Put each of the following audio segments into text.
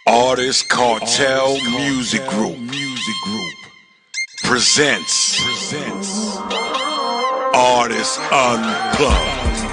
Artist Cartel Music Group presents Artist Unplugged.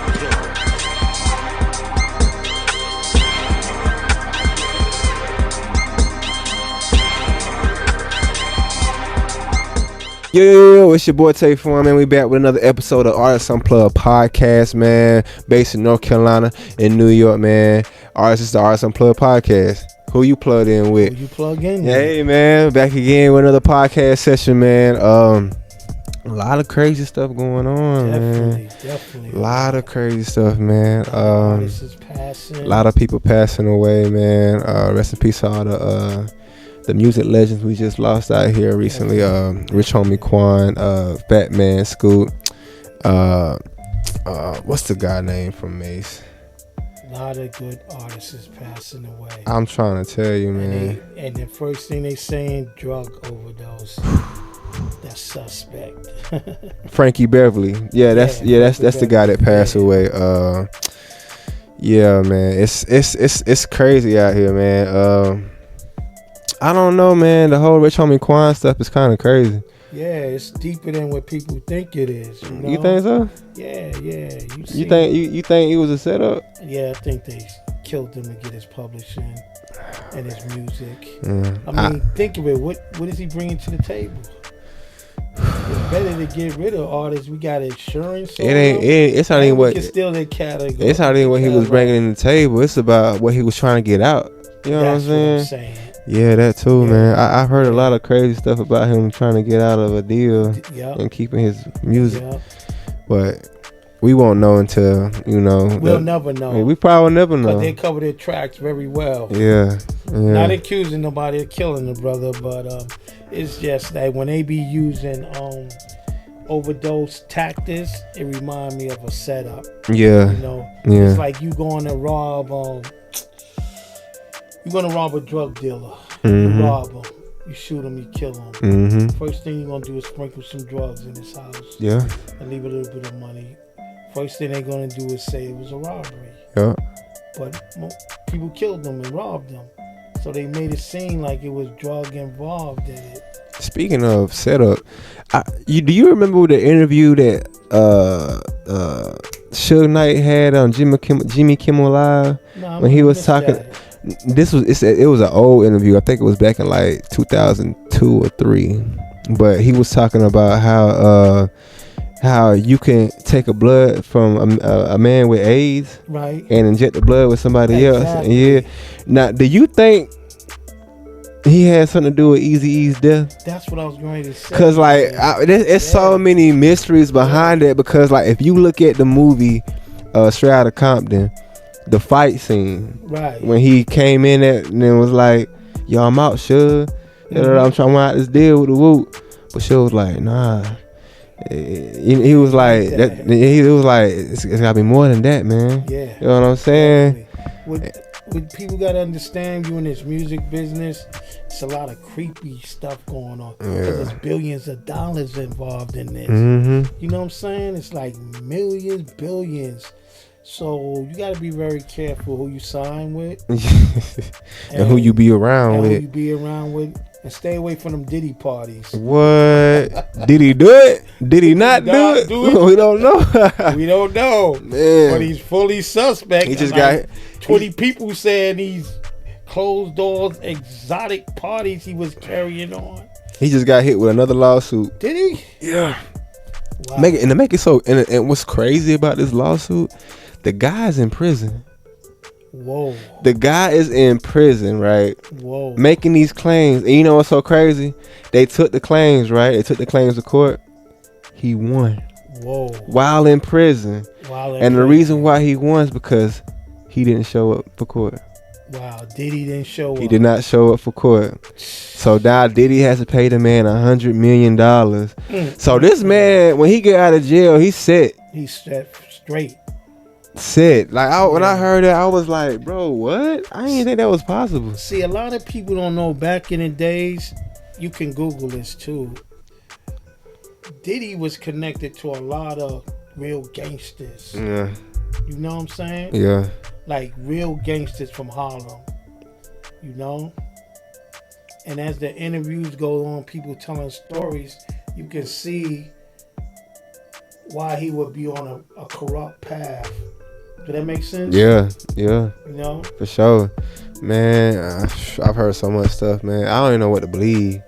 Yo, it's your boy Tae and Ron, man. We back with another episode of Artist Unplugged Podcast, man. Based in North Carolina and New York, man. It's the Artist Unplugged Podcast. Who you plugged in with? Who you plug in with? Hey, man. Back again with another podcast session, man. A lot of crazy stuff going on, man. Definitely. A lot of crazy stuff, man. Artists is passing. A lot of people passing away, man. Rest in peace to all the music legends we just lost out here recently. Rich Homie Quan, Fat Man Scoop. What's the guy name from Mace? A lot of good artists is passing away. I'm trying to tell you, man. And the first thing they saying, drug overdose. That's suspect. Frankie Beverly. That's the guy that passed away. Yeah, man. It's crazy out here, man. I don't know, man. The whole Rich Homie Quan stuff is kind of crazy. Yeah, it's deeper than what people think it is. You know? You think so? Yeah. You think it was a setup? Yeah, I think they killed him to get his publishing and his music. Mm. I mean, think of it. What is he bringing to the table? It's better to get rid of artists. We got insurance. It's not even what. Can steal their category. It's not even what he was bringing to the table. It's about what he was trying to get out. You know what I'm saying? Yeah, that too, man. I've heard a lot of crazy stuff about him trying to get out of a deal and keeping his music. But we won't know until, We'll never know. I mean, we probably never know. Because they cover their tracks very well. Yeah. Not accusing nobody of killing the brother, but it's just that when they be using overdose tactics, it remind me of a setup. Yeah. It's like you going to rob a drug dealer. Mm-hmm. You rob him. You shoot him, you kill him. Mm-hmm. First thing you're going to do is sprinkle some drugs in his house. Yeah. And leave a little bit of money. First thing they're going to do is say it was a robbery. Yeah. But people killed them and robbed them. So they made it seem like it was drug involved in it. Speaking of setup, do you remember the interview that Suge Knight had on Jimmy Kimmel Live when he was talking? It was an old interview. I think it was back in like 2002 or 3. But he was talking about how you can take a blood from a man with AIDS, right, and inject the blood with somebody else. Yeah. Now, do you think he had something to do with Eazy-E's death? That's what I was going to say. Cause like, there's so many mysteries behind it. Because like, if you look at the movie Straight Outta Compton, the fight scene, right, when he came in and then was like, "Yo, I'm out, Suge. I'm trying to out this deal with the Whoop," but Suge was like, "Nah." He was like, he was like, it's gotta be more than that, man. Yeah, you know what I'm saying? What people gotta understand, you in this music business, it's a lot of creepy stuff going on. There's billions of dollars involved in this. Mm-hmm. You know what I'm saying? It's like millions, billions. So you gotta be very careful who you sign with, and who you be around with. Who you be around with. And stay away from them Diddy parties. What? Did he do it? Did he not do it? We don't know. We don't know. Man. But he's fully suspect. He just got 20 people saying these closed doors, exotic parties he was carrying on. He just got hit with another lawsuit. Did he? Yeah. Wow. To make it so, and what's crazy about this lawsuit, the guy's in prison. Whoa. The guy is in prison, right? Whoa. Making these claims. And you know what's so crazy? They took the claims, right? They took the claims to court. He won. Whoa. While in prison. The reason why he won is because he didn't show up for court. Wow. Diddy didn't show up. He did not show up for court. So now Diddy has to pay the man $100 million. So this man, when he get out of jail, he's set. He's set straight. When I heard that, I was like, bro, what? I didn't think that was possible. See, a lot of people don't know. Back in the days, you can Google this too. Diddy was connected to a lot of real gangsters. Yeah. You know what I'm saying? Yeah. Like real gangsters from Harlem. you know. And as the interviews go on, people telling stories, you can see why he would be on a corrupt path. Does that make sense? Yeah. You know? For sure. Man, I've heard so much stuff, man. I don't even know what to believe.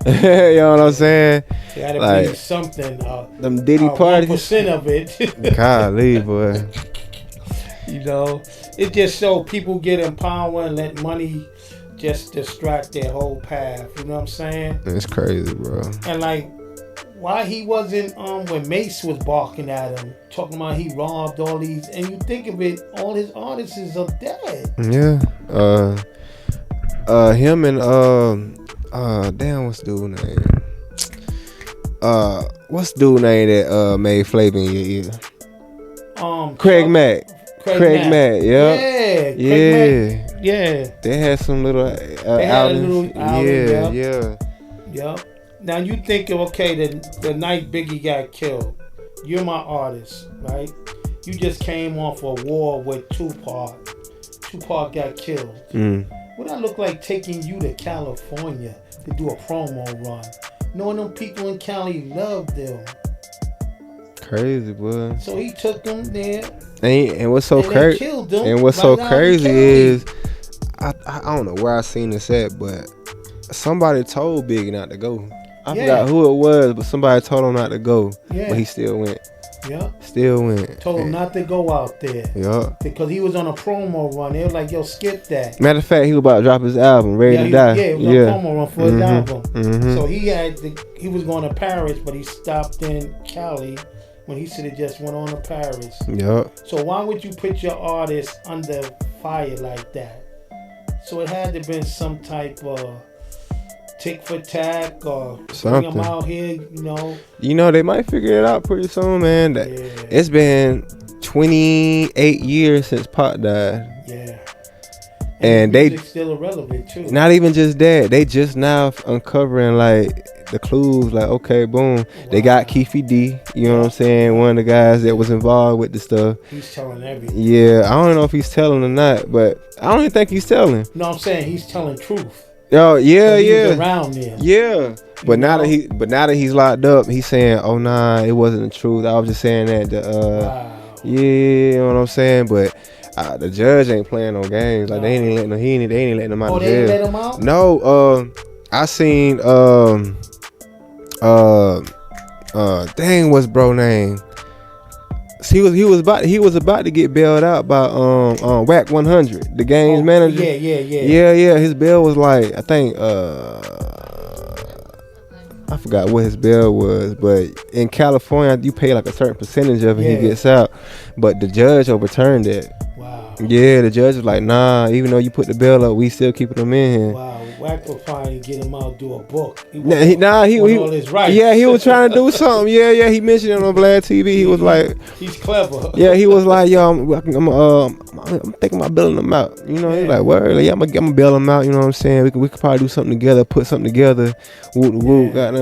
You know what I'm saying? You gotta like, believe something. Them Diddy parties. 1% of it. Golly, boy. You know? It just so people get in power and let money just distract their whole path. You know what I'm saying? It's crazy, bro. And like, why he wasn't when Mace was barking at him, talking about he robbed all these, and you think of it, all his artists are dead. Yeah. Him and damn, what's dude name? What's dude name that made Flavor in your ear? Craig Mack. Craig Mack. Yeah. Yeah. They had some little outings. Yeah. Now you think of, okay, the night Biggie got killed. You're my artist, right? You just came off a war with Tupac. Tupac got killed. What that look like taking you to California to do a promo run? Knowing them people in Cali loved them. Crazy, boy. So he took them there. And what's so crazy? And what's so crazy is, I don't know where I seen this at, but somebody told Biggie not to go. I forgot who it was, but somebody told him not to go. Yeah. But he still went. Yeah. Still went. Told him not to go out there. Yeah. Because he was on a promo run. They were like, yo, skip that. Matter of fact, he was about to drop his album, Ready to Die. Yeah, he was on a promo run for his album. So he was going to Paris, but he stopped in Cali when he should have just went on to Paris. Yeah. So why would you put your artist under fire like that? So it had to been some type of tick for tack or something. Bring them out here, you know. You know, they might figure it out pretty soon, man. It's been 28 years since Pac died. Yeah. And they still irrelevant too. Not even just that. They just now uncovering like the clues, like, okay, boom. They got Keefy D, you know what I'm saying? One of the guys that was involved with the stuff. He's telling everything. Yeah, I don't know if he's telling or not, but I don't even think he's telling. No, I'm saying he's telling truth. Oh yeah, he was around there. Yeah. But now that he's locked up, he's saying, "Oh nah, it wasn't the truth. I was just saying that." Wow. Yeah, you know what I'm saying. But the judge ain't playing no games. Like they ain't letting him out of jail. They ain't let him out? No. I seen dang, what's bro name? He was about to get bailed out by Whack 100, the game's manager. Yeah. His bail was like, I think I forgot what his bail was, but in California you pay like a certain percentage of it. He gets out, but the judge overturned it. Wow. Yeah, the judge was like, nah, even though you put the bail up, we still keeping him in here. Wow. Whack will finally get him out, do a book. He all his rights. Yeah, he was trying to do something. Yeah, he mentioned it on Vlad TV. He was like, he's clever. Yeah, he was like, yo, I'm thinking about bailing him out. You know, he's like, word, like, I'm gonna bail him out. You know what I'm saying? We could probably do something together, put something together. Woo, got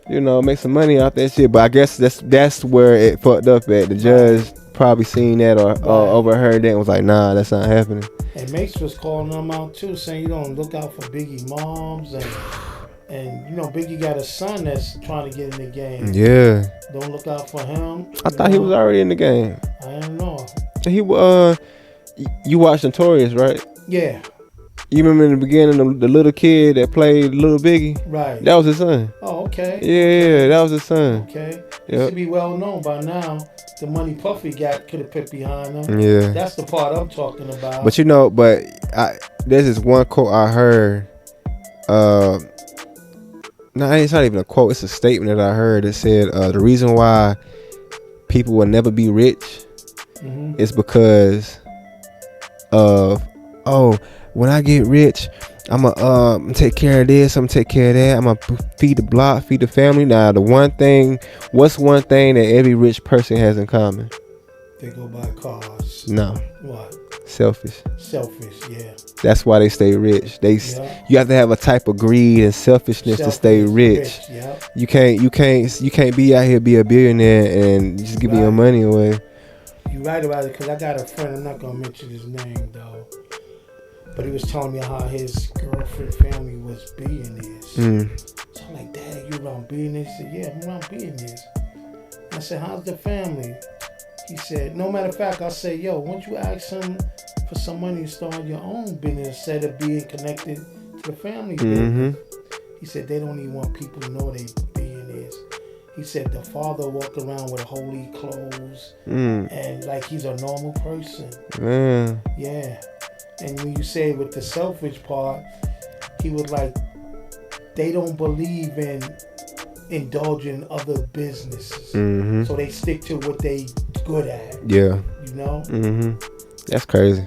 you know, make some money out that shit. But I guess that's where it fucked up at. The judge probably seen that or overheard that and was like, nah, that's not happening. And Mace was calling them out too, saying you don't look out for Biggie moms and you know Biggie got a son that's trying to get in the game. Yeah. Don't look out for him. I thought he was already in the game. I don't know. He you watched Notorious, right? Yeah. You remember in the beginning the little kid that played Little Biggie? Right. That was his son. Oh, okay. Yeah, that was his son. Okay. He should be well known by now. The money Puffy got could have put behind him. Yeah. That's the part I'm talking about. But you know, there's this one quote I heard. No, it's not even a quote. It's a statement that I heard that said the reason why people will never be rich is because of, when I get rich, I'm gonna take care of this, I'm gonna take care of that, I'm gonna feed the block, feed the family. Now, what's one thing that every rich person has in common? They go buy cars. No. What? Selfish, yeah. That's why they stay rich. You have to have a type of greed and selfishness to stay rich. Yeah. You can't be out here be a billionaire and just giving your money away. You're right about it, because I got a friend, I'm not gonna mention his name though. But he was telling me how his girlfriend family was billionaires. So I'm like, Dad, you around billionaires? He said, yeah, I'm around billionaires. I said, how's the family? He said, no matter of fact, I said, yo, won't you ask him for some money to start your own business instead of being connected to the family business? He said, they don't even want people to know they billionaires. He said, the father walked around with holy clothes and like he's a normal person. Yeah. And when you say with the selfish part, he was like, they don't believe in indulging other businesses. So they stick to what they good at. Yeah. You know? That's crazy.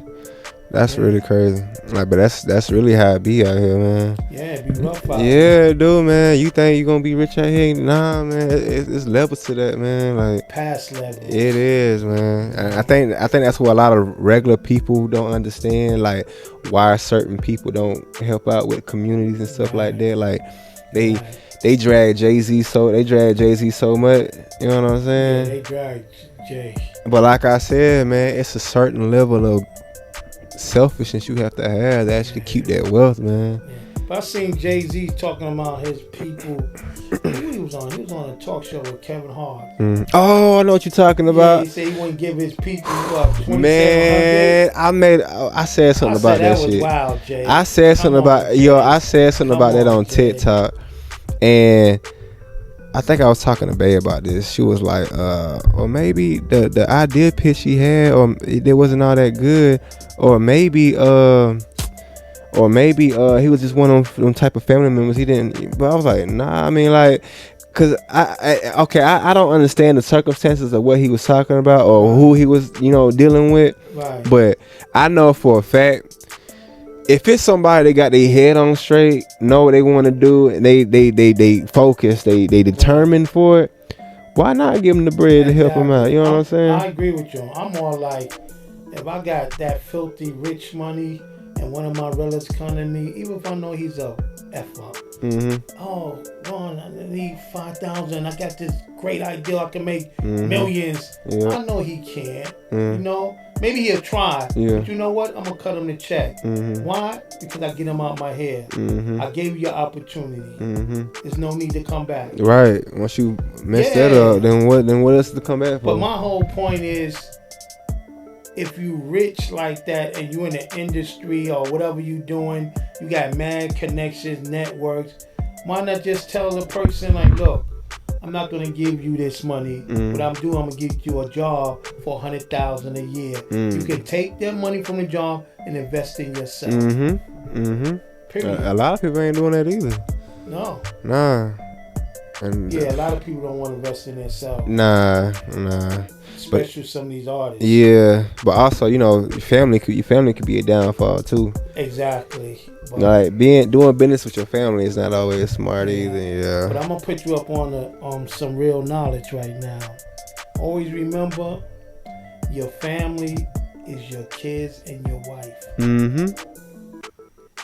That's really crazy. Like, but that's really how it be out here, man. Yeah, it be rough out here. Yeah, dude, man. You think you gonna be rich out here? Nah, man. It's levels to that, man. Like past levels. It is, man. And I think that's what a lot of regular people don't understand. Like why certain people don't help out with communities and stuff like that. Like they drag Jay-Z so much. You know what I'm saying? Yeah, they drag Jay. But like I said, man, it's a certain level of selfishness you have to actually keep that wealth, man. But I seen Jay-Z talking about his people. Who he was on? He was on a talk show with Kevin Hart. Oh, I know what you're talking about. Yeah, he said he wouldn't give his people what, man, I said something about that shit. Was wild, Jay. I said something about that on TikTok, and I think I was talking to Bae about this. She was like, or maybe the idea pitch he had, or it wasn't all that good, or maybe he was just one of them type of family members. He didn't. But I was like, nah. I mean, like, cause I don't understand the circumstances of what he was talking about or who he was, dealing with. Right. But I know for a fact, if it's somebody that got their head on straight, know what they want to do, and they focus, they determined for it, why not give them the bread to help them out? You know what I'm saying? I agree with you. I'm more like, if I got that filthy rich money and one of my relatives come to me, even if I know he's a F up. Oh, Ron, I need 5,000. I got this great idea. I can make millions. Yeah. I know he can't. Maybe he'll try. Yeah. But you know what? I'm going to cut him the check. Why? Because I get him out my head. I gave you your opportunity. There's no need to come back. Right. Once you mess that up, then what else to come back for? But my whole point is, if you rich like that and you in the industry or whatever you doing, you got mad connections, networks, why not just tell the person like, look, I'm not going to give you this money. What I'm doing, I'm going to give you a job for $100,000 a year. You can take that money from the job and invest in yourself. Period. A lot of people ain't doing that either. No. Nah. And a lot of people don't want to invest in themselves. Nah. Especially some of these artists. Yeah, but also, your family could be a downfall too. Exactly. But, like doing business with your family is not always smart either. Yeah. But I'm gonna put you up on some real knowledge right now. Always remember, your family is your kids and your wife.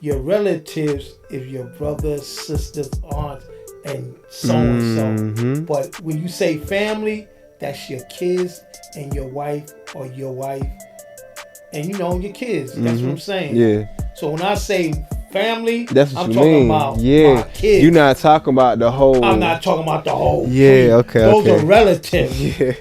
Your relatives is your brothers, sisters, aunts, and so and so. But when you say family, that's your kids and your wife, or your wife and your kids. That's what I'm saying. Yeah. So when I say family, that's what I'm you talking mean. about my kids. You're not talking about the whole. I'm not talking about the whole. Yeah. Okay. Those are relatives. Yeah.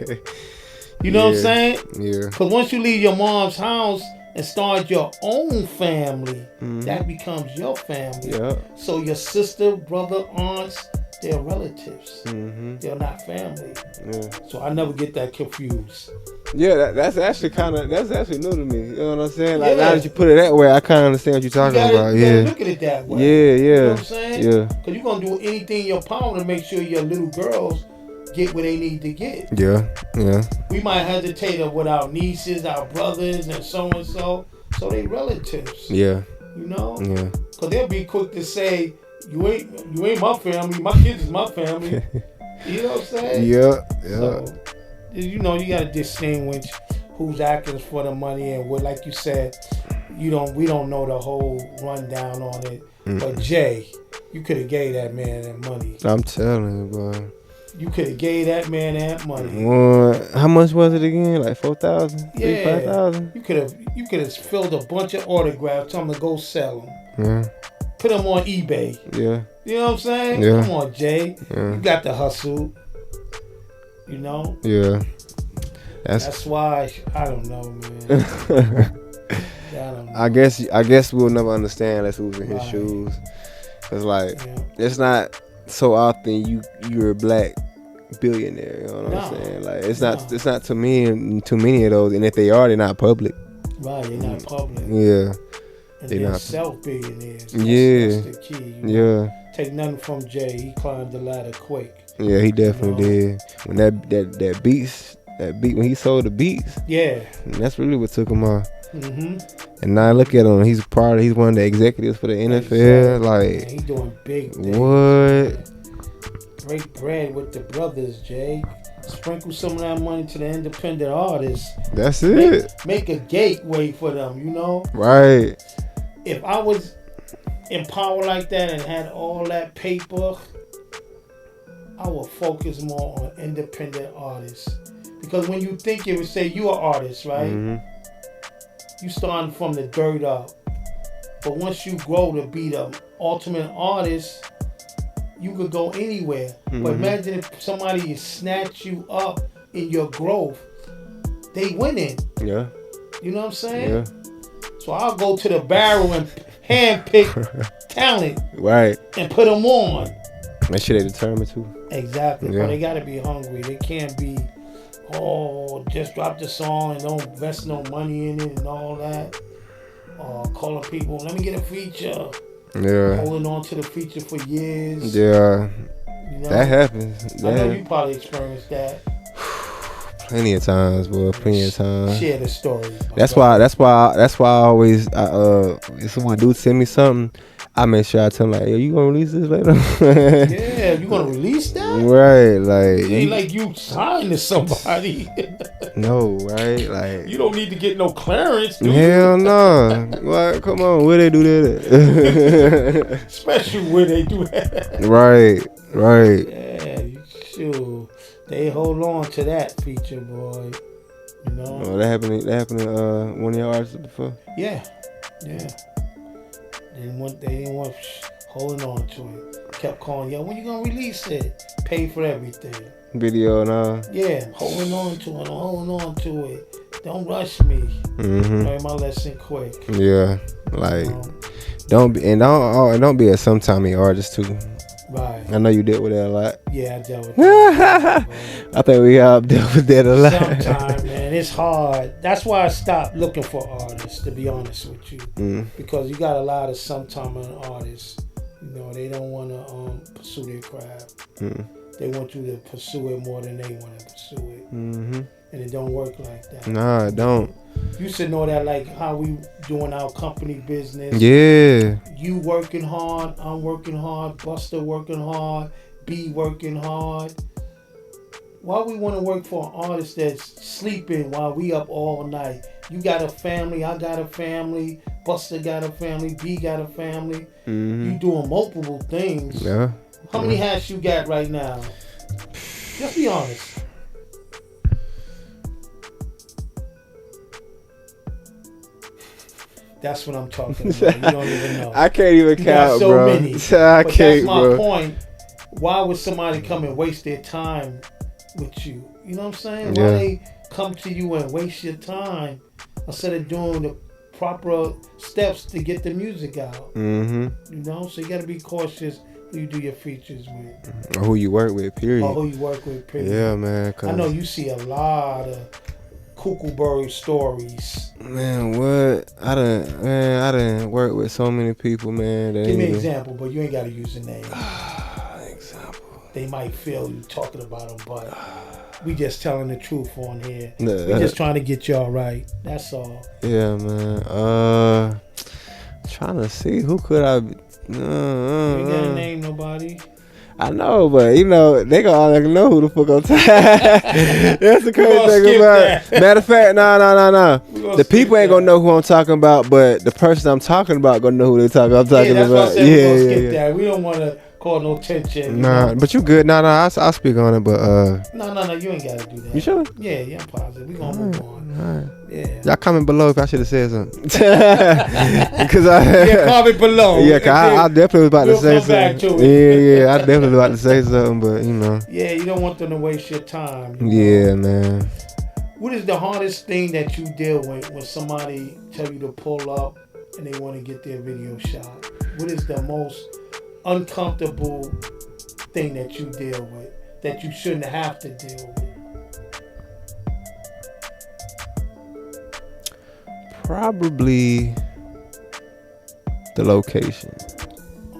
You know what I'm saying? Yeah. Because once you leave your mom's house and start your own family, that becomes your family. Yeah. So your sister, brother, aunts, they're relatives. They're not family. Yeah. So I never get that confused. Yeah, that's actually new to me. You know what I'm saying? Like now that you put it that way, I kind of understand what you're talking about. You gotta look at it that way. Yeah. You know what I'm saying? Yeah. Because you're gonna do anything in your power to make sure your little girls get what they need to get. Yeah. We might hesitate with our nieces, our brothers, and so and so. So they relatives. Yeah. Yeah. Because they'll be quick to say, You ain't my family. My kids is my family. You know what I'm saying? Yeah. So, you gotta distinguish who's acting for the money and what, like you said, we don't know the whole rundown on it. But Jay, you could have gave that man that money. I'm telling you, bro. You could have gave that man that money. How much was it again? Like 4,000? Yeah. 5,000? You could have filled a bunch of autographs. Tell them to go sell them. Yeah. Put them on eBay. Yeah. You know what I'm saying? Yeah. Come on, Jay. Yeah. You got the hustle. You know? Yeah. That's why I don't know, man. I don't know. I guess we'll never understand unless we was in his shoes. Cause like it's not so often you're a black billionaire. You know what I'm saying? Like it's not too many of those, and if they are, they're not public. Right, they're not public. Yeah. And they're not self-billionaires. That's the key. Take nothing from Jay. He climbed the ladder quick. Yeah, he definitely did. When that beat when he sold the beats. Yeah. That's really what took him off. Mm-hmm. And now look at him. He's one of the executives for the NFL. Like, he's doing big things. What? Break bread with the brothers, Jay. Sprinkle some of that money to the independent artists. That's it. Make a gateway for them, you know? Right. If I was in power like that and had all that paper, I would focus more on independent artists. Because when you think it would say you're an artist, right? Mm-hmm. You starting from the dirt up. But once you grow to be the ultimate artist, you could go anywhere. Mm-hmm. But imagine if somebody snatch you up in your growth, they winning. Yeah. You know what I'm saying? Yeah. So I'll go to the barrel and handpick talent. Right. And put them on. That shit they determined too. Exactly. Yeah. But they gotta be hungry. They can't be, just drop the song and don't invest no money in it and all that. Calling people, let me get a feature. Yeah. Holding on to the feature for years. Yeah. You know? That happens. I know you probably experienced that. Plenty of times, boy. Plenty of times. Share the story. That's why I always if someone do send me something, I make sure I tell them like, yo, you gonna release this later? Yeah, you gonna release that? Right, like it ain't like you signed to somebody. No, right? Like you don't need to get no clearance, dude. Hell no. Like, come on, where they do that? Especially where they do that. Right. Yeah, sure. They hold on to that feature, boy. You know. Oh, that happened to one of your artists before? Yeah. They didn't want holding on to it. Kept calling, yo, when you gonna release it? Pay for everything. Video and all. Yeah, holding on to it. Don't rush me. Mm-hmm. Learn my lesson quick. Yeah, like don't be a sometime artist too. Right. I know you dealt with that a lot. Yeah, I dealt with that. I think we all dealt with that a lot. Sometimes, man, it's hard. That's why I stopped looking for artists, to be honest with you. Because you got a lot of sometime artists. You know, they don't want to pursue their craft. They want you to pursue it more than they want to pursue it. Mm-hmm. And it don't work like that. Nah, it don't. You should know that, like how we doing our company business. Yeah. You working hard, I'm working hard, Buster working hard, B working hard. Why we want to work for an artist that's sleeping while we up all night? You got a family, I got a family, Buster got a family, B got a family. Mm-hmm. You doing multiple things. Yeah. How many hats you got right now? Just be honest. That's what I'm talking about. You don't even know. I can't even count, so bro. Many. I but can't, that's my bro. point. Why would somebody come and waste their time with you? You know what I'm saying? Yeah. Why they come to you and waste your time instead of doing the proper steps to get the music out? Mm-hmm. You know? So you got to be cautious who you do your features with. Or who you work with, period. Or who you work with, period. Yeah, man. I know you see a lot of Kuckelberg stories. Man, what? I done work with so many people, man. Give me an example, but you ain't got to use a name. Example. They might feel you talking about them, but we just telling the truth on here. We just trying to get y'all right. That's all. Yeah, man. Trying to see who could I be. You ain't got to name nobody. I know, but you know they gonna know who the fuck I'm talking. That's the crazy thing about it. Matter of fact, no. The people ain't gonna know who I'm talking about, but the person I'm talking about gonna know who I'm talking about. That. We don't want to cause no tension. Nah, but you good. Nah, I'll speak on it, but No, you ain't gotta do that. You sure? Yeah, I'm positive. We gonna move on. All right. Yeah. Y'all comment below if I should have said something. Because comment below. Yeah, cause I definitely was about to say come back something. to it. Yeah, I definitely was about to say something, but you know. Yeah, you don't want them to waste your time. Yeah, man. What is the hardest thing that you deal with when somebody tell you to pull up and they want to get their video shot? What is the most uncomfortable thing that you deal with that you shouldn't have to deal with? Probably the location.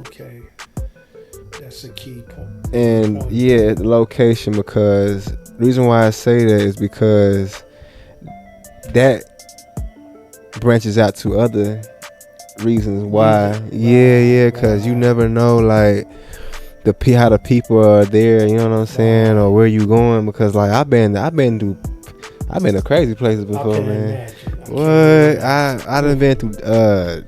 Okay, that's a key point. And yeah, the location, because the reason why I say that is because that branches out to other reasons why. Yeah, because you never know, like, how the people are there, you know what I'm saying, or where you going, because like I've been to crazy places before, man. What? I done been through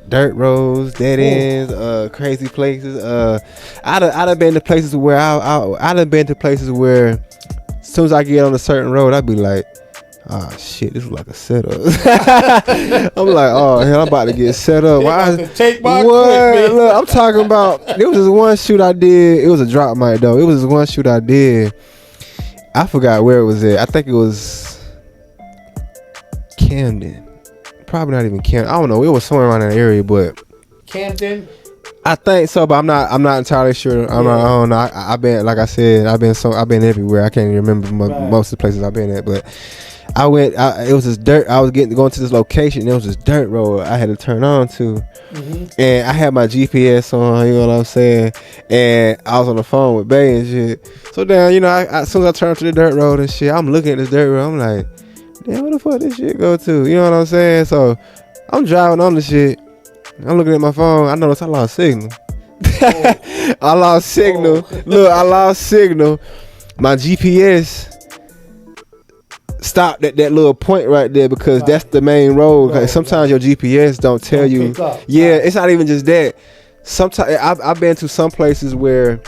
dirt roads, dead ends, crazy places. I done been to places where I done been to places where as soon as I get on a certain road, I be like, oh shit, this is like a setup. I'm like, oh hell, I'm about to get set up. Take my what? Look, I'm talking about. There was this one shoot I did. It was a drop mic though. It was this one shoot I did. I forgot where it was at. I think it was Camden. Probably not even Camden. I don't know. It was somewhere around that area, but Camden. I think so, but I'm not entirely sure. I don't know. I've been, like I said, I've been everywhere. I can't even remember most of the places I've been at, but I went. It was this dirt. I was going to this location. And there was this dirt road I had to turn on to, and I had my GPS on. You know what I'm saying? And I was on the phone with Bay and shit. So then, you know, as soon as I turned to the dirt road and shit, I'm looking at this dirt road. I'm like, damn, where the fuck this shit go to? You know what I'm saying? So I'm driving on the shit. I'm looking at my phone. I noticed I lost signal. I lost signal. Look, I lost signal. My GPS stopped at that little point right there because that's the main road. Like sometimes your GPS don't tell you. Yeah, it's not even just that. Sometimes I've been to some places where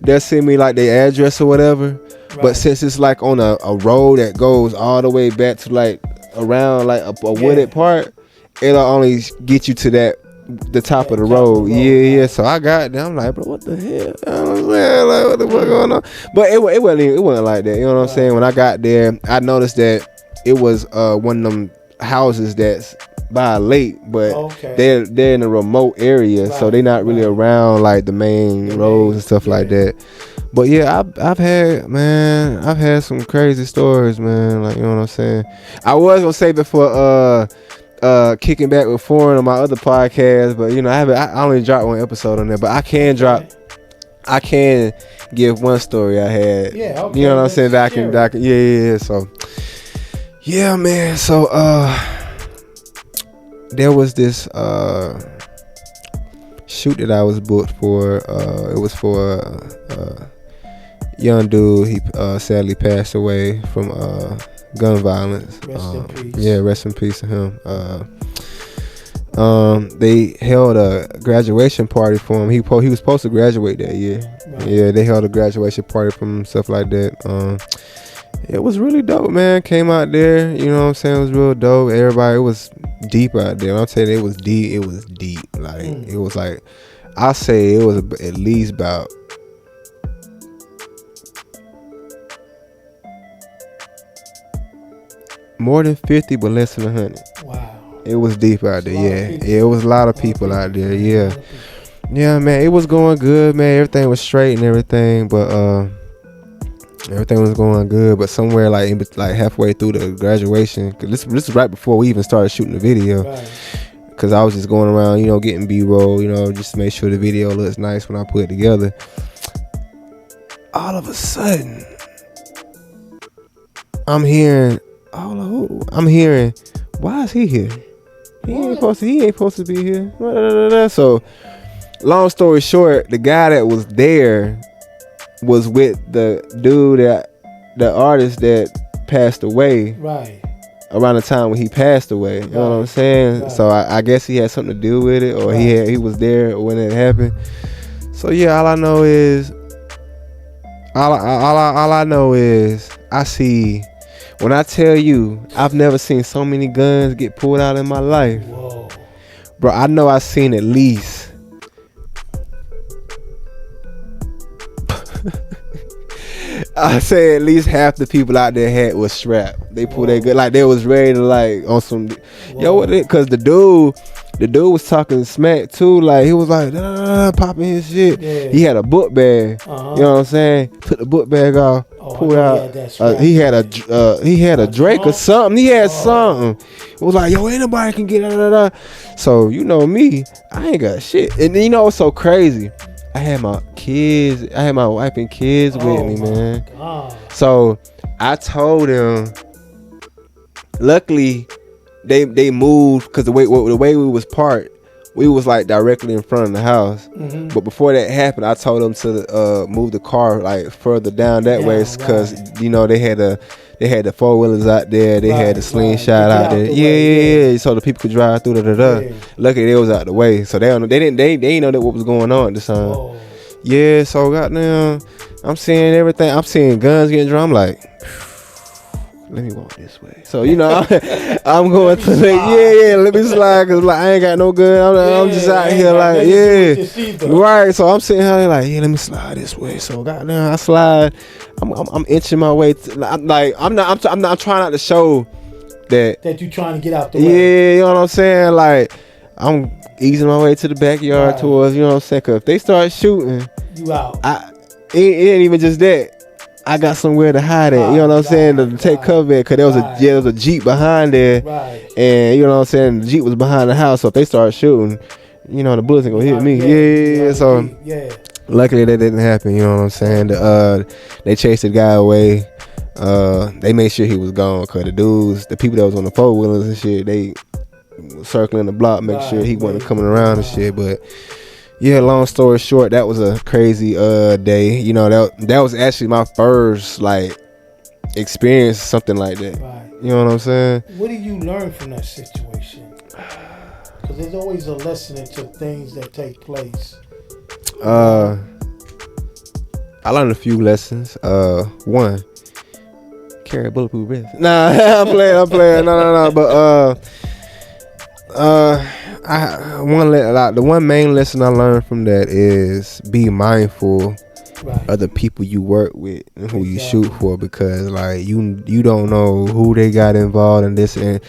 they'll send me like their address or whatever. But since it's like on a road that goes all the way back to like around like a wooded part, it'll only get you to the top of the road. Yeah. So I got there. I'm like, bro, what the hell? You know what I'm saying? Like, what the fuck going on? But it wasn't like that. You know what I'm saying? When I got there, I noticed that it was one of them houses that's by a lake, but they're in a remote area, so they're not really around like the main roads and stuff like that. But yeah, I've had some crazy stories, man. Like, you know what I'm saying? I was gonna say before kicking back with Foreign on my other podcast, but you know, I only dropped one episode on there, but I can give one story I had. Yeah, okay. You know what I'm saying? That I can, yeah. So yeah, man. So there was this shoot that I was booked for. It was for young dude. He sadly passed away from gun violence. Rest in peace. Yeah, rest in peace to him. They held a graduation party for him. He was supposed to graduate that year. Right. Yeah, they held a graduation party for him, stuff like that. It was really dope, man. Came out there, you know what I'm saying? It was real dope. Everybody, it was deep out there. I'll tell you, it was deep. It was deep. Like, it was like, I'll say it was at least about more than 50, but less than 100. Wow. It was deep out there, yeah. It was a lot of people out there, yeah. Yeah, man, it was going good, man. Everything was straight and everything, but everything was going good. But somewhere like halfway through the graduation, cause this is right before we even started shooting the video. Right. Cause I was just going around, you know, getting B-roll, you know, just to make sure the video looks nice when I put it together. All of a sudden, I'm hearing, why is he here? He ain't supposed to be here. So, long story short, the guy that was there was with the dude the artist that passed away. Right. Around the time when he passed away. You know what I'm saying? Right. So I guess he had something to do with it, or he was there when it happened. So yeah, all I know is I see. When I tell you, I've never seen so many guns get pulled out in my life. Whoa. Bro, I know I've seen at least I say at least half the people out there was strapped. They pulled their gun, like they was ready to like on some. Whoa. Yo, what it? Cause the dude was talking smack too. Like he was like popping his shit. Yeah. He had a book bag. You know what I'm saying? Took the book bag off, pulled out. He had a Drake or something. He had something. It was like, yo, ain't nobody can get So you know me, I ain't got shit. And you know what's so crazy? I had my wife and kids with me, man. God. So I told them. Luckily, they moved because the way we was parked, we was like directly in front of the house. Mm-hmm. But before that happened, I told them to move the car like further down that way because you know they had the 4-wheelers out there. They had the slingshot out there. Yeah. So the people could drive through. Yeah. Luckily, they was out the way, so they didn't know that what was going on at the time. Whoa. Yeah. So goddamn, I'm seeing everything. I'm seeing guns getting drawn. I'm like, let me walk this way. So you know, I'm going to let me slide because like I ain't got no gun. I'm just out here like right. So I'm sitting here like let me slide this way. So goddamn, I slide. I'm inching my way. I'm trying not to show that you trying to get out the way. Yeah, you know what I'm saying. Like I'm easing my way to the backyard towards. You know what I'm saying. Cause if they start shooting, you out. It ain't even just that. I got somewhere to hide at, you know what I'm saying, to take cover at, because there was a Jeep behind there, and you know what I'm saying, the Jeep was behind the house, so if they start shooting, you know, the bullets ain't gonna hit me. So luckily that didn't happen, you know what I'm saying. They chased the guy away. They made sure he was gone, because the people that was on the 4-wheelers and shit, they was circling the block, make sure he wasn't coming around and shit, but yeah, long story short, that was a crazy day. You know, that was actually my first like experience, something like that. Right. You know what I'm saying? What did you learn from that situation? Because there's always a lesson into things that take place. I learned a few lessons. One, carry a bulletproof vest. Nah, I'm playing. No. But the one main lesson I learned from that is be mindful of the people you work with and who you shoot for, because like you don't know who they got involved in this, and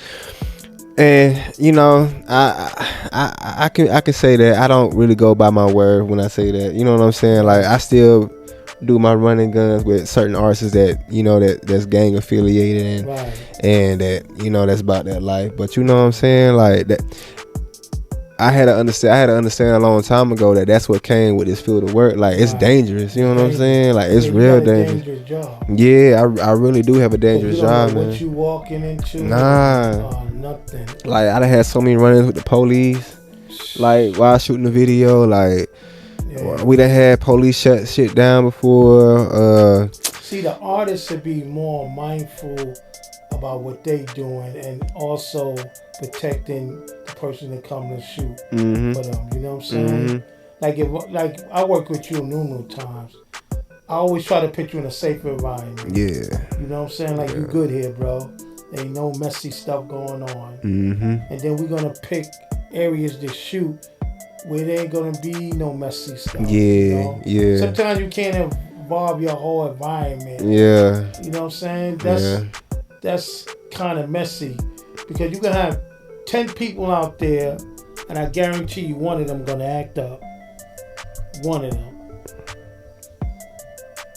you know I can say that I don't really go by my word when I say that, you know what I'm saying. Like I still do my running guns with certain artists that you know that's gang affiliated and that you know that's about that life, but you know what I'm saying, like that I had to understand a long time ago that that's what came with this field of work. Like it's dangerous, you know what I'm saying? Like it's real dangerous. Job. Yeah, I really do have a dangerous job, man. What you walking into? Nah, nothing. Like I done had so many run-ins with the police, like while shooting the video. Like we done had police shut shit down before. See, the artists should be more mindful about what they doing and also protecting the person that come to shoot for them. You know what I'm saying? Like I work with you numerous times. I always try to put you in a safer environment. Yeah. You know what I'm saying? Like you good here, bro. There ain't no messy stuff going on. And then we're gonna pick areas to shoot where there ain't gonna be no messy stuff. Yeah. You know? Sometimes you can't involve your whole environment. Yeah. You know what I'm saying? That's kind of messy, because you can have 10 people out there, and I guarantee you one of them gonna act up. One of them.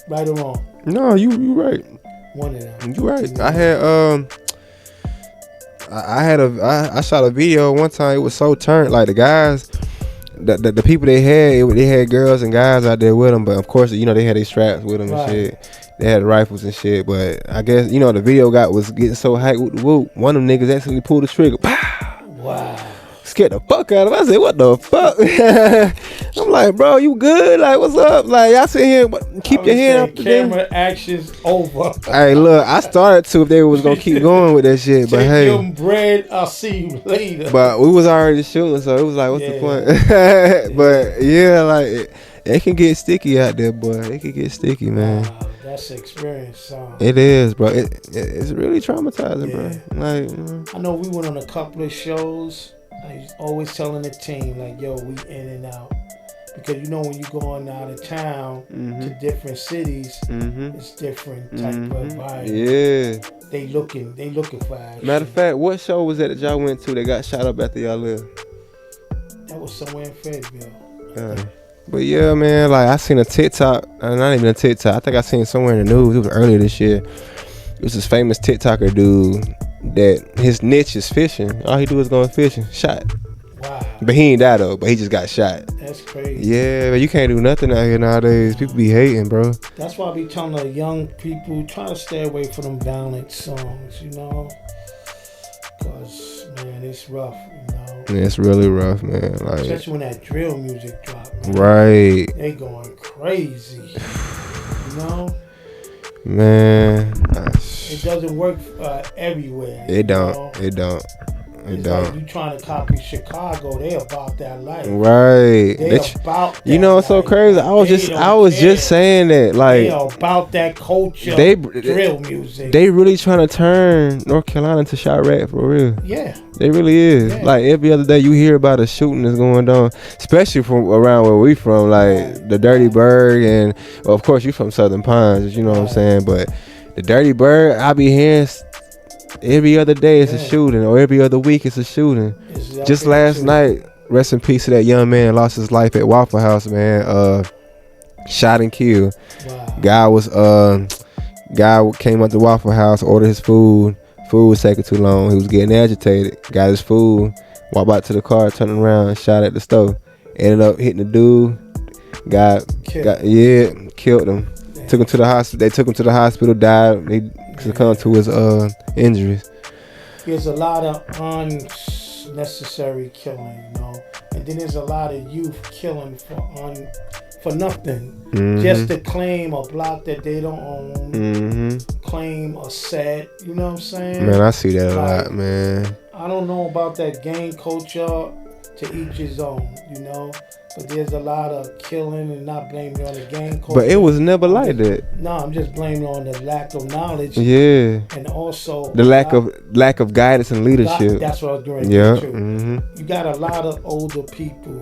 Right or wrong? No, you right. One of them. You right. You know? I shot a video one time. It was so turned. Like the guys, the people they had girls and guys out there with them, but of course you know they had their straps with them and shit. They had rifles and shit, but I guess, you know, the video was getting so hyped with the whoop. One of them niggas actually pulled the trigger. Pow! Wow. Scared the fuck out of him. I said, what the fuck? I'm like, bro, you good? Like, what's up? Like, y'all sit here, keep your hand up. Camera action's over. Hey, look, I started to if they was going to keep going with that shit, but hey. Take your bread, I'll see you later. But we was already shooting, so it was like, what's the point? But yeah, like, It can get sticky out there, boy. It can get sticky, man. Wow, that's an experience, son. It is, bro. It's really traumatizing, bro. Like, I know we went on a couple of shows. I was always telling the team, like, yo, we in and out. Because you know when you're going out of town to different cities, it's different type of environment. Yeah. They looking for action. Matter of fact, what show was that y'all went to that got shot up after y'all left? That was somewhere in Fayetteville. But yeah, man, like I seen a TikTok, not even a TikTok. I think I seen somewhere in the news. It was earlier this year. It was this famous TikToker dude that his niche is fishing. All he do is going fishing. Shot. Wow. But he ain't die though. But he just got shot. That's crazy. Yeah, but you can't do nothing out here nowadays. People be hating, bro. That's why I be telling the young people, try to stay away from them violent songs, you know? Because, man, it's rough, you know? Yeah, it's really rough, man. Like, especially when that drill music drop, man. Right. They going crazy, you know? Man. It doesn't work everywhere. It don't. Know? It don't. It it's don't. like you trying to copy Chicago, they about that life. Right. They about that. You know what's so crazy? I was just saying that, like, they about that culture. Drill music. They really trying to turn North Carolina into Chirac for real. Yeah. They really is. Yeah. Like every other day you hear about a shooting that's going on, especially from around where we from, like the Dirty Bird, and well, of course you from Southern Pines, you know what I'm saying, but the Dirty Bird, I be hearing every other day it's a shooting, or every other week it's a shooting. Just last night, rest in peace to that young man, lost his life at Waffle House, man. Shot and killed. Wow. Guy came up to Waffle House, ordered his food. Food was taking too long. He was getting agitated. Got his food, walked back to the car, turned around, shot at the stove. Ended up hitting the dude. Killed him. Damn. Took him to the hospital. They took him to the hospital. Died. He succumbed to his injuries. There's a lot of unnecessary killing, you know, and then there's a lot of youth killing for nothing, just to claim a block that they don't own, claim a set, you know what I'm saying? Man, I see that a lot, man. I don't know about that gang culture, to each his own, you know, but there's a lot of killing, and not blaming it on the gang culture. But it was never like that. No, I'm just blaming on the lack of knowledge. Yeah. And also the lack of guidance and leadership. That's what I was doing. Yeah. You got a lot of older people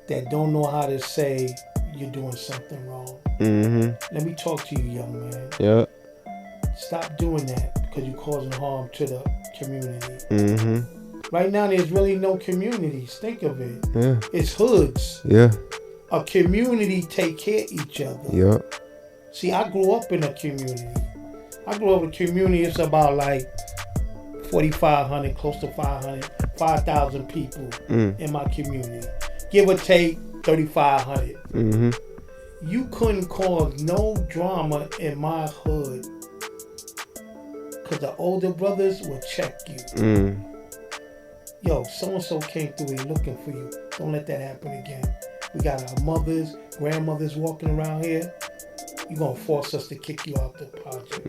that don't know how to say you're doing something wrong. Let me talk to you, young man. Yeah. Stop doing that, because you're causing harm to the community. Right now, there's really no communities. Think of it. Yeah. It's hoods. Yeah. A community take care of each other. Yeah. See, I grew up in a community. I grew up in a community. It's about like 4,500, close to 5,000 people in my community. Give or take 3,500. You couldn't cause no drama in my hood, because the older brothers would check you. Yo, so-and-so came through here looking for you. Don't let that happen again. We got our mothers, grandmothers walking around here. You're going to force us to kick you out the project.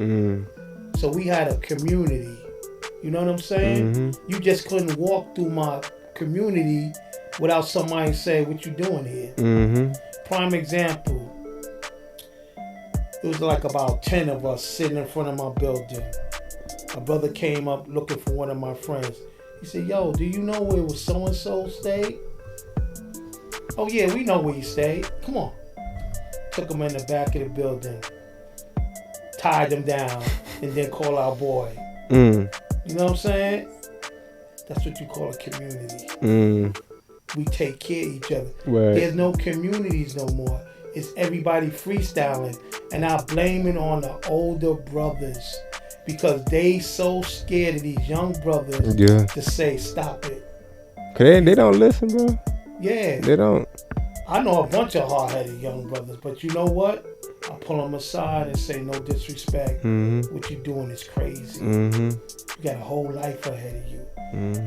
So we had a community. You know what I'm saying? You just couldn't walk through my community without somebody saying, what you doing here? Prime example. It was like about 10 of us sitting in front of my building. A brother came up looking for one of my friends. He said, yo, do you know where so-and-so stayed? Oh, yeah, we know where he stayed. Come on. Took him in the back of the building. Tied him down. And then call our boy. You know what I'm saying? That's what you call a community. We take care of each other. Right. There's no communities no more. It's everybody freestyling. And I blame it on the older brothers, because they so scared of these young brothers to say, stop it. Cause they don't listen, bro. Yeah. They don't. I know a bunch of hard-headed young brothers, but you know what? I pull them aside and say, no disrespect. What you doing is crazy. You got a whole life ahead of you.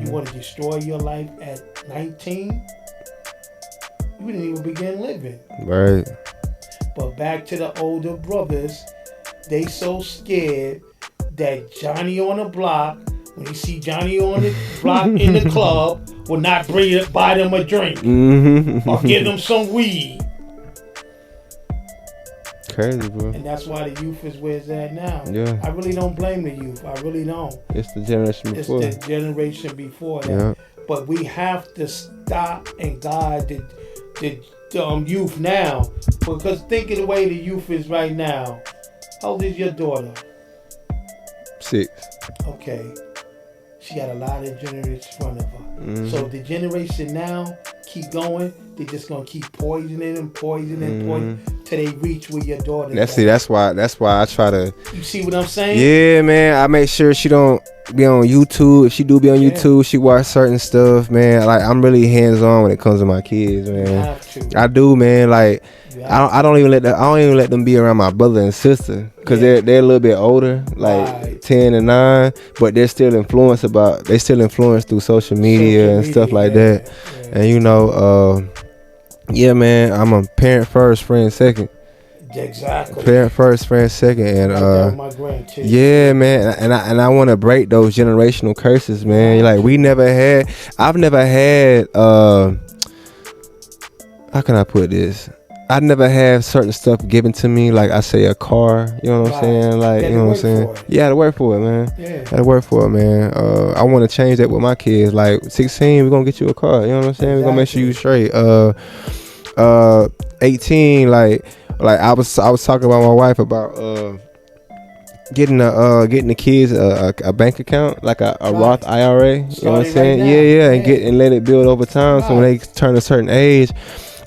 You want to destroy your life at 19? You didn't even begin living. Right. But back to the older brothers, they so scared that Johnny on the block, when you see Johnny on the block in the club, will not buy them a drink or give them some weed. crazy, bro. And that's why the youth is where it's at now. Yeah. I really don't blame the youth. I really don't. It's the generation before. It's the generation before that. Yeah. But we have to stop and guide the youth now. Because think of the way the youth is right now. How old is your daughter? 6. Okay. She got a lot of generations in front of her. Mm-hmm. So the generation now keep going. They're just gonna keep poisoning till they reach where your daughter. That's why I try to. You see what I'm saying? Yeah, man. I make sure she don't be on YouTube. If she do be on YouTube, she watch certain stuff, man. Like I'm really hands on when it comes to my kids, man. You have to. I do, man. Like I don't even let them be around my brother and sister because they're a little bit older, like 10 and 9, but they're still influenced through social media and stuff like that. Yeah. And you know, yeah, man. I'm a parent first, friend second. Exactly. Parent first, friend second, and my grandkids. Yeah, man, and I want to break those generational curses, man. Like I've never had. How can I put this? I never had certain stuff given to me, like I say a car, you know what I'm saying? Like, you know what I'm saying? Yeah, I had to work for it, man. Yeah. I had to work for it, man. I want to change that with my kids. Like 16, we're gonna get you a car, you know what I'm saying? We're gonna make sure you straight. 18, like I was talking about my wife about getting the kids a bank account, like a Roth IRA, you know what I'm saying? Yeah, and let it build over time. So when they turn a certain age,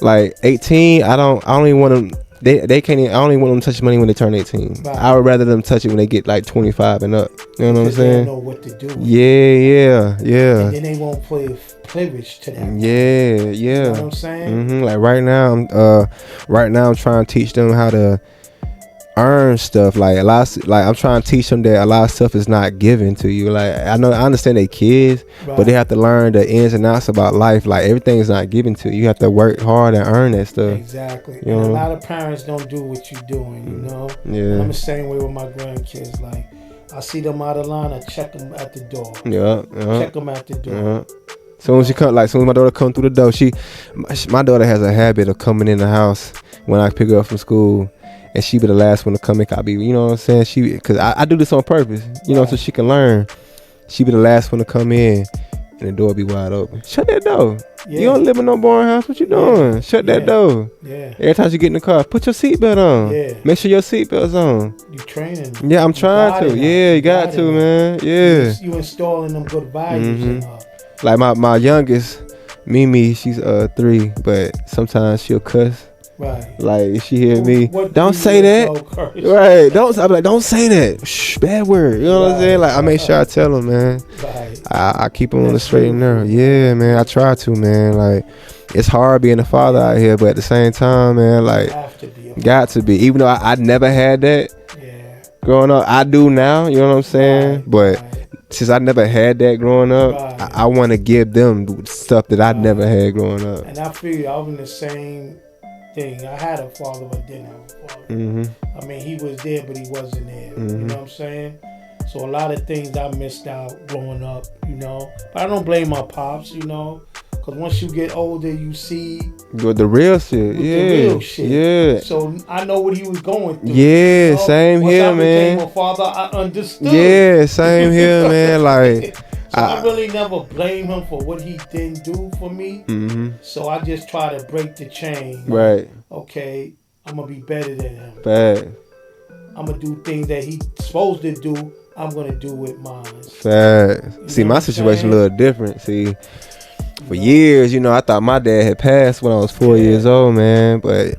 like 18, I don't even want them. They can't. I don't even want them to touch money when they turn 18. Right. I would rather them touch it when they get like 25 and up. You know what I'm saying? They know what to do. Yeah. And then they won't play privilege to them. Yeah. You know what I'm saying? Mm-hmm. Like right now, I'm trying to teach them how to earn stuff. Like I'm trying to teach them that a lot of stuff is not given to you. Like I understand they kids, but they have to learn the ins and outs about life. Like everything is not given to you. You have to work hard and earn that stuff. Exactly. And a lot of parents don't do what you're doing, you know? Yeah. And I'm the same way with my grandkids. Like I see them out of line, I check them at the door. Yeah. Check them at the door. Soon as my daughter come through the door, my daughter has a habit of coming in the house when I pick her up from school. And she be the last one to come in. You know what I'm saying? Because I do this on purpose, you know, so she can learn. She be the last one to come in, and the door be wide open. Shut that door. Yeah. You don't live in no boring house. What you doing? Yeah. Shut that door. Yeah. Every time you get in the car, put your seatbelt on. Yeah. Make sure your seatbelt's on. You training. Yeah, I'm trying to. Yeah, you got to, man. Yeah. You installing them good values in her. Like my youngest, Mimi, she's 3, but sometimes she'll cuss. Right. Like if she hear me, don't say that. Right. Don't say that. Shh, bad word. You know what I'm saying? Like I make sure I tell them, man. Right. I keep them on the straight and narrow. Yeah, man. I try to, man. Like it's hard being a father out here, but at the same time, man, like got to be. Even though I never had that. Yeah. Growing up, I do now. You know what I'm saying? Right. But since I never had that growing up, I want to give them stuff that I never had growing up. And I feel I was in the same thing. I had a father, but didn't have a father. Mm-hmm. I mean, he was there, but he wasn't there. Mm-hmm. You know what I'm saying? So a lot of things I missed out growing up, you know. But I don't blame my pops, you know. Because once you get older, you see the real shit. The real shit. Yeah. So I know what he was going through. Yeah, you know? Same once here, I man. Became a father, I understood. Yeah, same here, man. Like. So I really never blame him for what he didn't do for me. Mm-hmm. So I just try to break the chain. Right. Okay, I'm going to be better than him. Bad. I'm going to do things that he's supposed to do. I'm going to do with mine. Bad. See, my situation a little different. See, for years, you know, I thought my dad had passed when I was 4 years old, man. But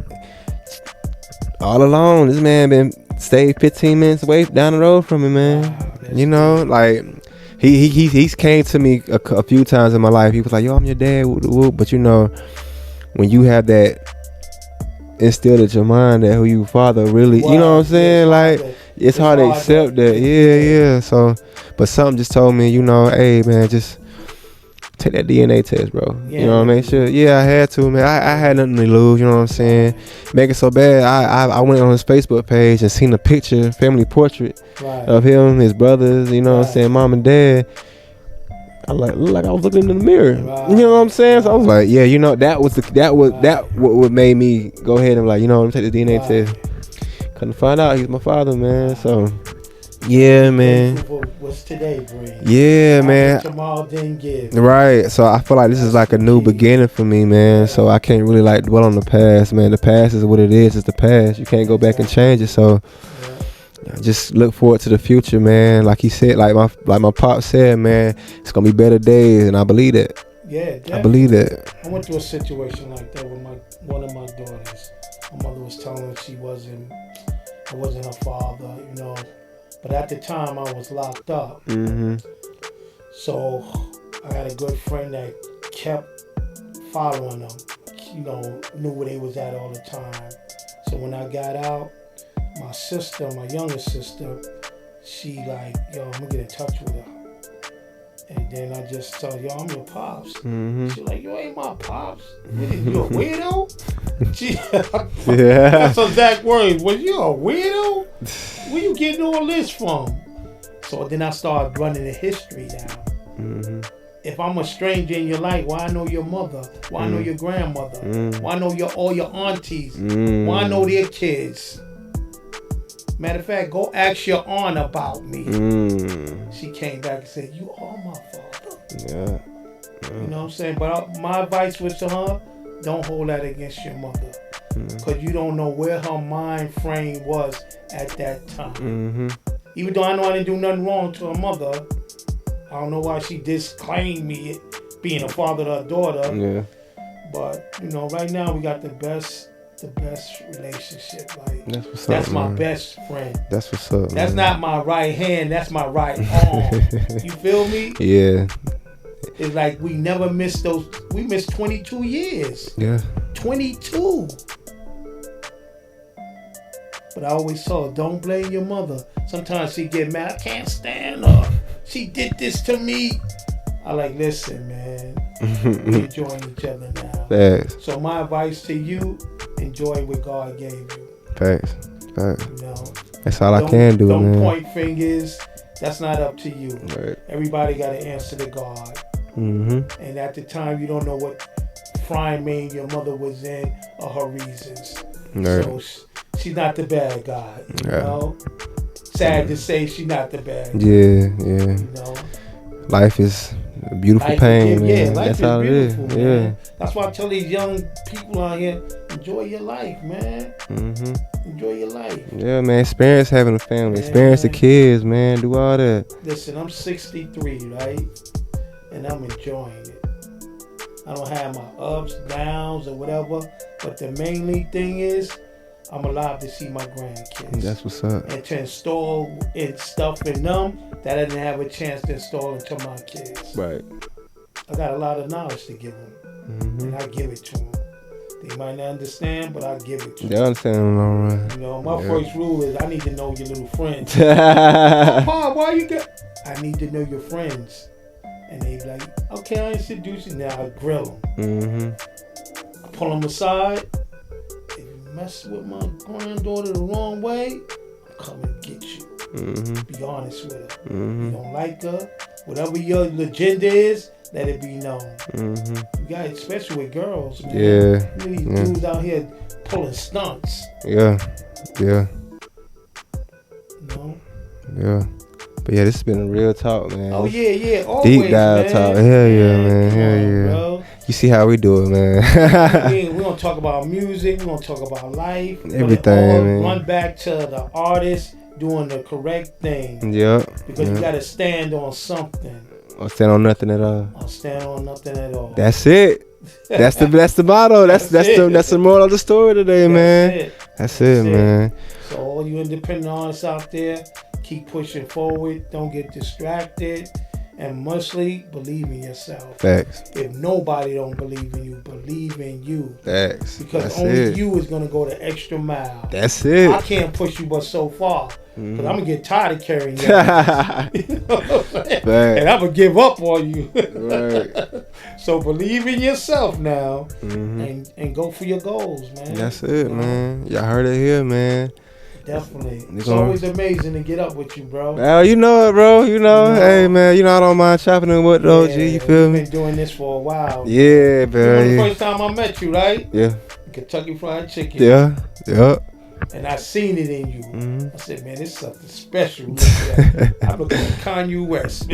all along, this man stayed 15 minutes away down the road from me, man. Wow, you know, like... He came to me a few times in my life. He was like, yo, I'm your dad. But you know, when you have that instilled in your mind that who you father really, you know what I'm saying? Like, it's hard to accept that. Yeah. So, but something just told me, you know, hey, man, just take that DNA test, bro. You know what I mean? Sure. Yeah, I had to, man. I had nothing to lose, you know what I'm saying? Make it so bad. I went on his Facebook page and seen a picture, family portrait of him, his brothers, you know what I'm saying, mom and dad. I looked like I was looking in the mirror. You know what I'm saying? So I was like, yeah, you know, that what made me go ahead and like, you know, take the DNA test. Couldn't find out he's my father, man. So, yeah, man. What's today bring? Yeah, man. Tomorrow didn't give. Right. So I feel like this is like a new beginning for me, man. So I can't really like dwell on the past, man. The past is what it is. It's the past. You can't go back and change it. So just look forward to the future, man. Like he said, like my pop said, man, it's gonna be better days, and I believe that. Yeah, definitely. I believe that. I went through a situation like that with one of my daughters. My mother was telling her I wasn't her father, you know. But at the time, I was locked up. Mm-hmm. So I had a good friend that kept following them. You know, knew where they was at all the time. So when I got out, my sister, my younger sister, she like, yo, I'm gonna get in touch with her. And then I just told her, yo, I'm your pops. Mm-hmm. She like, you ain't my pops. You a weirdo? Yeah. That's exact words. Well, you a weirdo? Where you getting all this from? So then I started running the history down. Mm-hmm. If I'm a stranger in your life, why I know your mother? Why I know your grandmother? Why I know all your aunties? Why I know their kids? Matter of fact, go ask your aunt about me. She came back and said, you are my father. Yeah. You know what I'm saying? But my advice was to her, don't hold that against your mother. Because you don't know where her mind frame was at that time. Even though I know I didn't do nothing wrong to her mother, I don't know why she disclaimed me being a father to her daughter. Yeah. But, you know, right now we got the best relationship. Like, that's what's up, that's my man. best friend. That's what's up. That's man. not my right hand. That's my right arm. You feel me? Yeah. It's like we never missed those. We missed 22 years. Yeah. 22. But I always told her, don't blame your mother. Sometimes she get mad. I can't stand her. She did this to me. I like, listen, man. We're enjoying each other now. Thanks. So my advice to you, enjoy what God gave you. Thanks. You know, that's all I can do, don't man. Don't point fingers. That's not up to you. Right. Everybody got to answer to God. And at the time, you don't know what frame main your mother was in or her reasons. Right. So she's not the bad guy. You know? Sad to say she's not the bad guy. Yeah. You know? Life is a beautiful pain, man. Yeah, life that's is all beautiful, it is. man. Yeah. That's why I tell these young people out here, enjoy your life, man. Enjoy your life. Yeah, man. Experience having a family. Experience the kids, man. Do all that. Listen, I'm 63, right? And I'm enjoying it. I don't have my ups, downs, or whatever. But the mainly thing is, I'm alive to see my grandkids. That's what's up. And to install stuff in them that I didn't have a chance to install into my kids. Right. I got a lot of knowledge to give them. And I give it to them. They might not understand, but I give it to them. They understand, all right. You know, my first rule is I need to know your little friends. Papa, why you get? I need to know your friends. And they be like, okay, I introduce you. Now I grill them. I pull them aside. If you mess with my granddaughter the wrong way, I'm coming to get you. Be honest with her. You don't like her, whatever your agenda is, let it be known. You got, especially with girls, man. Yeah. These dudes out here pulling stunts. Yeah. You know? Yeah. But yeah, this has been a real talk, man. Oh yeah, always, deep dive man. talk. Hell yeah, man. Hell yeah. Bro. You see how we do it, man. We're gonna talk about music. We're gonna talk about life. Everything, man. Run back to the artist doing the correct thing. Yep. Because you gotta stand on something. Or stand on nothing at all. Or stand on nothing at all. That's it. That's the motto. That's the moral of the story today, man. That's it, man. So all you independent artists out there, keep pushing forward. Don't get distracted. And mostly, believe in yourself. Facts. If nobody don't believe in you, believe in you. Facts. Because that's only it. you is going to go the extra mile. That's it. I can't push you but so far. Because I'm going to get tired of carrying you. You know what I'm saying? And I'm going to give up on you. Right. So believe in yourself now and go for your goals, man. That's it, man. Y'all heard it here, man. Definitely. It's always amazing to get up with you, bro. Well, you know it, bro. You know. Hey, man. You know I don't mind chopping and what, though, G. You feel me? I've been doing this for a while. Yeah, bro. You know the first time I met you, right? Yeah. Kentucky Fried Chicken. Yeah. Yep. And I seen it in you. I said, man, this is something special. I'm looking at Kanye West.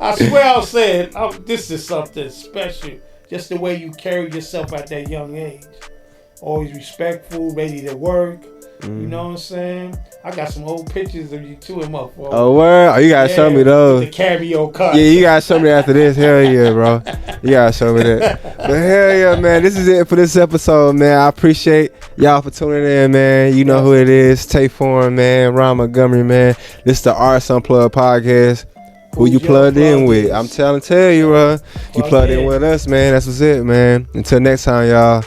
I swear I said, this is something special. Just the way you carry yourself at that young age. Always respectful, ready to work. You know what I'm saying? I got some old pictures of you too in my phone. Oh, word? Oh, you gotta show me those. The cameo cut. Yeah, you gotta show me after this. Hell yeah, bro. You gotta show me that. But hell yeah, man. This is it for this episode, man. I appreciate y'all for tuning in, man. You know who it is. Tae man. Ron Montgomery, man. This is the Artist Unplugged Podcast. Who you plugged in with? I'm tell you, bro. You plugged in with us, man. That's what's it, man. Until next time, y'all.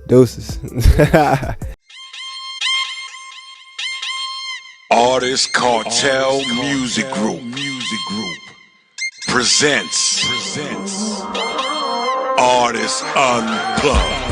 Deuces. Artist Cartel Music Group presents Artist Unplugged.